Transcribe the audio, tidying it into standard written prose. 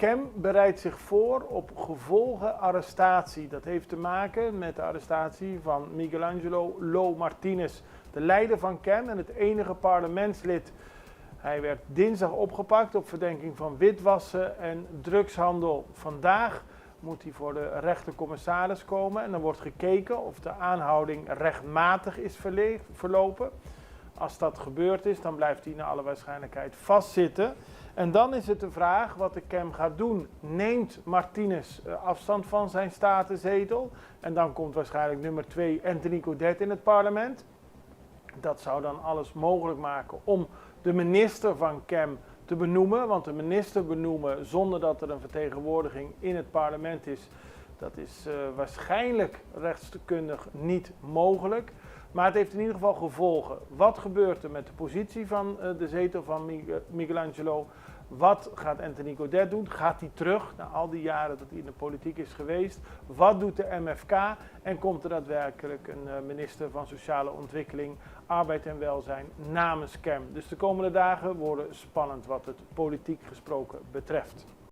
Cem bereidt zich voor op gevolgen arrestatie. Dat heeft te maken met de arrestatie van Michelangelo Lo Martinez, de leider van Cem en het enige parlementslid. Hij werd dinsdag opgepakt op verdenking van witwassen en drugshandel. Vandaag moet hij voor de rechtercommissaris komen en dan wordt gekeken of de aanhouding rechtmatig is verlopen. Als dat gebeurd is, dan blijft hij naar alle waarschijnlijkheid vastzitten. En dan is het de vraag wat de Cem gaat doen. Neemt Martinez afstand van zijn statenzetel? En dan komt waarschijnlijk nummer 2 Anthony Gaudet in het parlement. Dat zou dan alles mogelijk maken om de minister van Cem te benoemen. Want de minister benoemen zonder dat er een vertegenwoordiging in het parlement is, dat is waarschijnlijk rechtskundig niet mogelijk. Maar het heeft in ieder geval gevolgen. Wat gebeurt er met de positie van de zetel van Michelangelo? Wat gaat Anthony Gaudet doen? Gaat hij terug na al die jaren dat hij in de politiek is geweest? Wat doet de MFK? En komt er daadwerkelijk een minister van Sociale Ontwikkeling, Arbeid en Welzijn namens Cem? Dus de komende dagen worden spannend wat het politiek gesproken betreft.